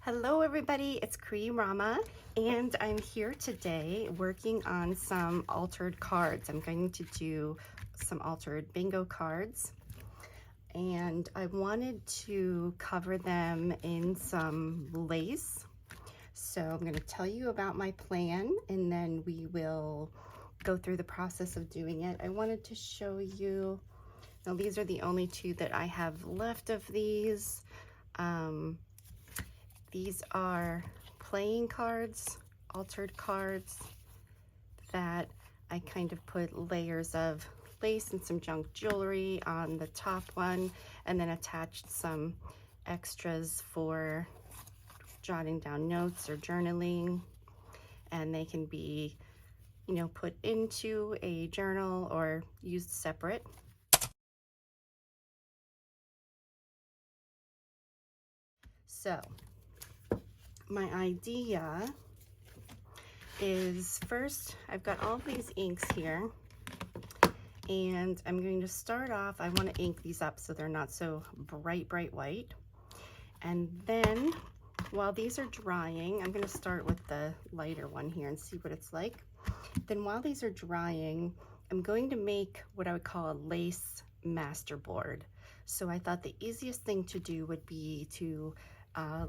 Hello everybody, it's Rama, and I'm here today working on some altered cards. I'm going to do some altered bingo cards, and I wanted to cover them in some lace. So I'm going to tell you about my plan, and then we will go through the process of doing it. I wanted to show you, now these are the only two that I have left of these. These are playing cards, altered cards that I kind of put layers of lace and some junk jewelry on the top one, and then attached some extras for jotting down notes or journaling. And they can be, put into a journal or used separate. So my idea is, first I've got all these inks here, and I'm going to start off, I want to ink these up so they're not so bright white. And then while these are drying, I'm going to start with the lighter one here and see what it's like. Then while these are drying, I'm going to make what I would call a lace masterboard. So I thought the easiest thing to do would be to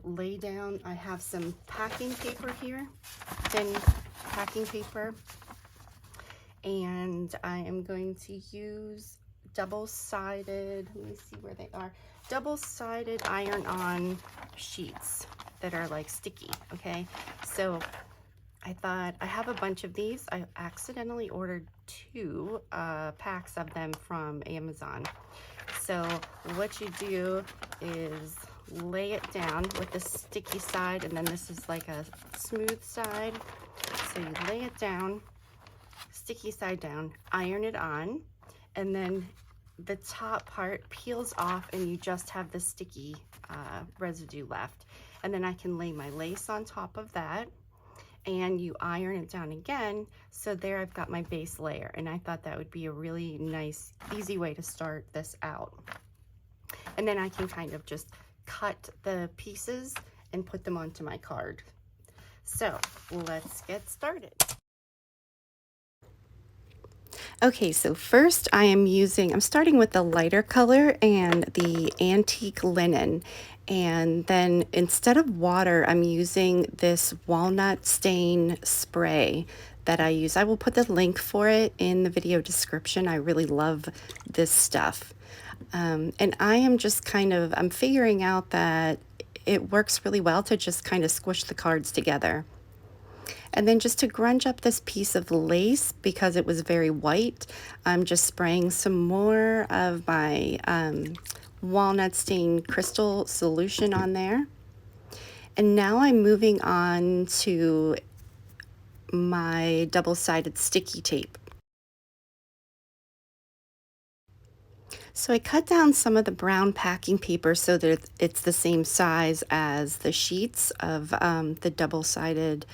lay down, I have some packing paper here, thin packing paper, and I am going to use double-sided, let me see where they are, double-sided iron-on sheets that are like sticky, okay? So I thought, I have a bunch of these. I accidentally ordered 2 packs of them from Amazon. So what you do is lay it down with the sticky side, and then this is like a smooth side. So you lay it down, sticky side down, iron it on, and then the top part peels off and you just have the sticky residue left. And then I can lay my lace on top of that, and you iron it down again. So there I've got my base layer, and I thought that would be a really nice, easy way to start this out. And then I can kind of just cut the pieces and put them onto my card. So let's get started. Okay, so first I'm starting with the lighter color and the antique linen. And then instead of water, I'm using this walnut stain spray that I use. I will put the link for it in the video description. I really love this stuff. And I am just I'm figuring out that it works really well to just kind of squish the cards together. And then just to grunge up this piece of lace, because it was very white, I'm just spraying some more of my walnut stain crystal solution on there. And now I'm moving on to my double-sided sticky tape. So I cut down some of the brown packing paper so that it's the same size as the sheets of the double-sided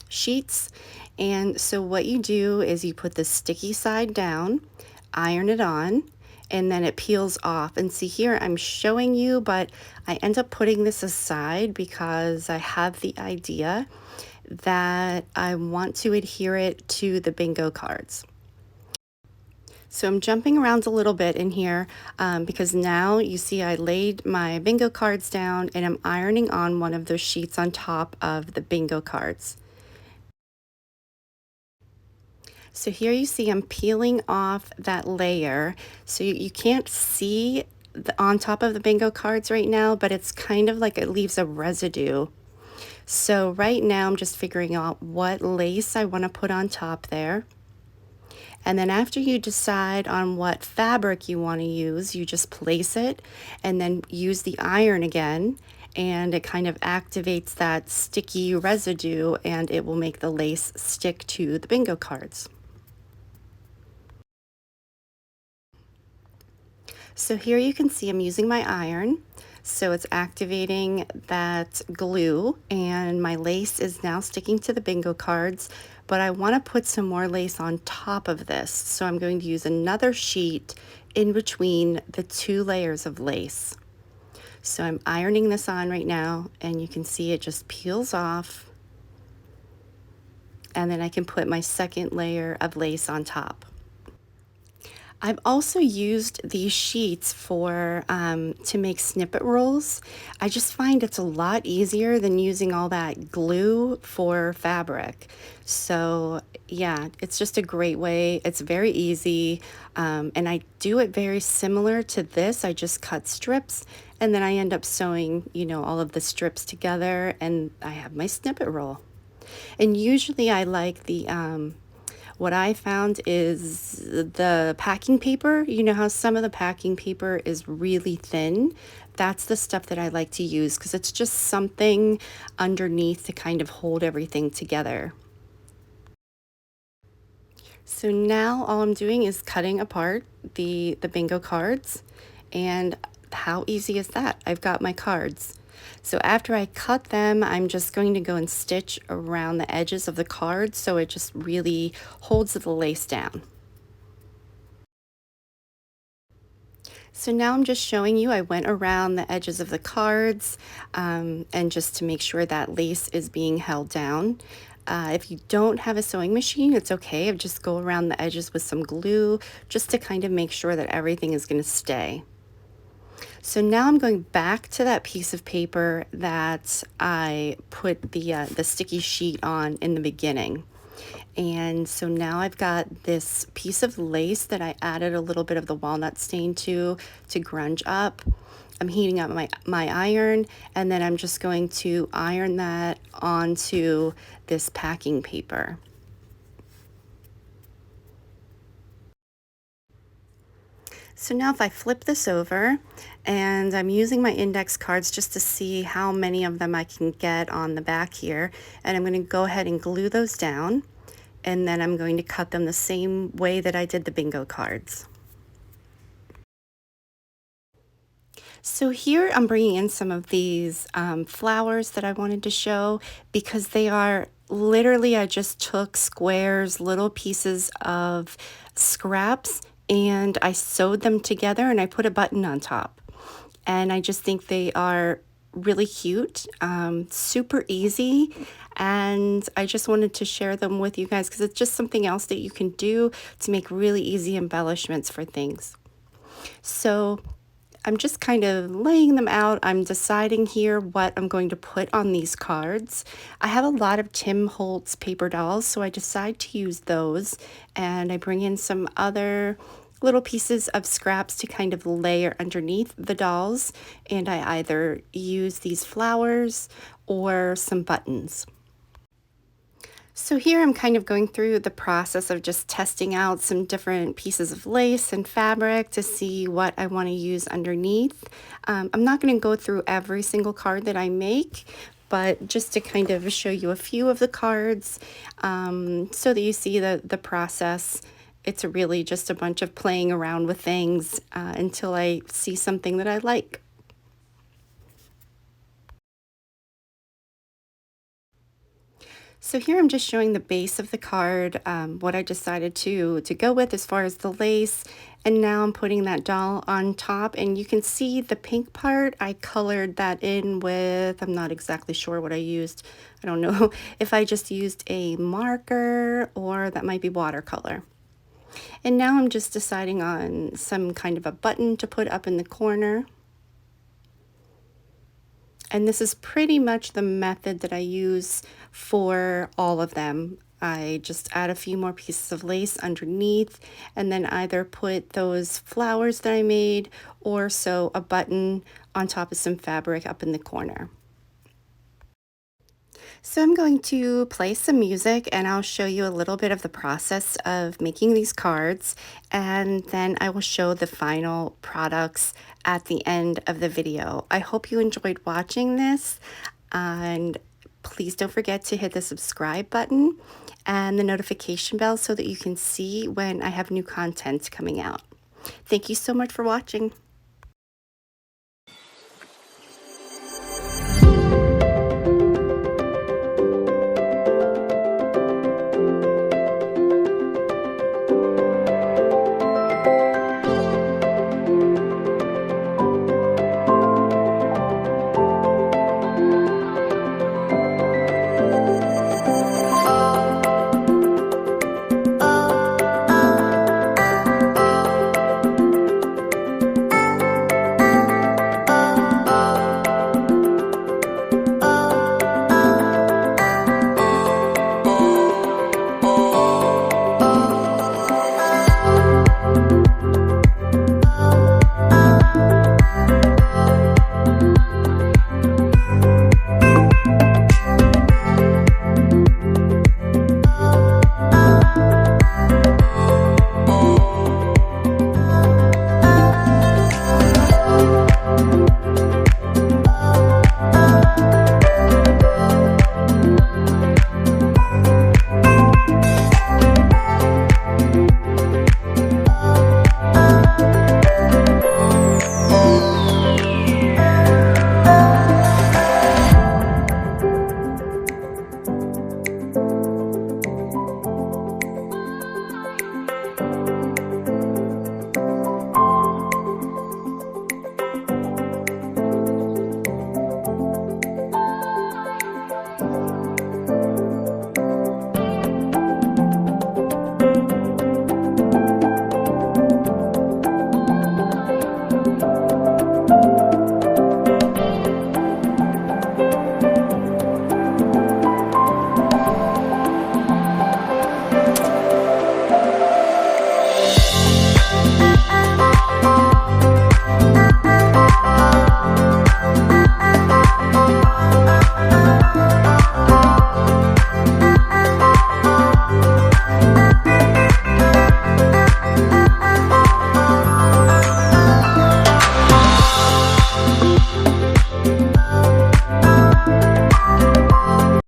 sheets. And so what you do is you put the sticky side down, iron it on, and then it peels off. And see here, I'm showing you, but I end up putting this aside because I have the idea that I want to adhere it to the bingo cards. So I'm jumping around a little bit in here because now you see I laid my bingo cards down and I'm ironing on one of those sheets on top of the bingo cards. So here you see I'm peeling off that layer. So you can't see on top of the bingo cards right now, but it's kind of like it leaves a residue. So right now I'm just figuring out what lace I want to put on top there. And then after you decide on what fabric you want to use, you just place it and then use the iron again, and it kind of activates that sticky residue and it will make the lace stick to the bingo cards. So here you can see I'm using my iron. So it's activating that glue, and my lace is now sticking to the bingo cards, but I want to put some more lace on top of this. So I'm going to use another sheet in between the 2 layers of lace. So I'm ironing this on right now, and you can see it just peels off. And then I can put my second layer of lace on top. I've also used these sheets for to make snippet rolls. I just find it's a lot easier than using all that glue for fabric. So yeah, it's just a great way. It's very easy, and I do it very similar to this. I just cut strips, and then I end up sewing, you know, all of the strips together, and I have my snippet roll. And usually I like the what I found is the packing paper. You know how some of the packing paper is really thin? That's the stuff that I like to use because it's just something underneath to kind of hold everything together. So now all I'm doing is cutting apart the bingo cards, and how easy is that? I've got my cards. So after I cut them, I'm just going to go and stitch around the edges of the cards so it just really holds the lace down. So now I'm just showing you, I went around the edges of the cards, and just to make sure that lace is being held down. If you don't have a sewing machine, it's okay. Just go around the edges with some glue just to kind of make sure that everything is going to stay. So now I'm going back to that piece of paper that I put the sticky sheet on in the beginning. And so now I've got this piece of lace that I added a little bit of the walnut stain to grunge up. I'm heating up my iron, and then I'm just going to iron that onto this packing paper. So now if I flip this over, and I'm using my index cards just to see how many of them I can get on the back here, and I'm going to go ahead and glue those down, and then I'm going to cut them the same way that I did the bingo cards. So here I'm bringing in some of these flowers that I wanted to show because they are literally, I just took squares, little pieces of scraps, and I sewed them together and I put a button on top. And I just think they are really cute, super easy, and I just wanted to share them with you guys because it's just something else that you can do to make really easy embellishments for things. So I'm just kind of laying them out. I'm deciding here what I'm going to put on these cards. I have a lot of Tim Holtz paper dolls, so I decide to use those, and I bring in some other little pieces of scraps to kind of layer underneath the dolls, and I either use these flowers or some buttons. So here I'm kind of going through the process of just testing out some different pieces of lace and fabric to see what I want to use underneath. I'm not going to go through every single card that I make, but just to kind of show you a few of the cards, so that you see the process. It's really just a bunch of playing around with things until I see something that I like. So here I'm just showing the base of the card, what I decided to go with as far as the lace, and now I'm putting that doll on top, and you can see the pink part, I colored that in with, I'm not exactly sure what I used. I don't know if I just used a marker or that might be watercolor. And now I'm just deciding on some kind of a button to put up in the corner. And this is pretty much the method that I use for all of them. I just add a few more pieces of lace underneath and then either put those flowers that I made or sew a button on top of some fabric up in the corner. So I'm going to play some music and I'll show you a little bit of the process of making these cards, and then I will show the final products at the end of the video. I hope you enjoyed watching this, and please don't forget to hit the subscribe button and the notification bell so that you can see when I have new content coming out. Thank you so much for watching.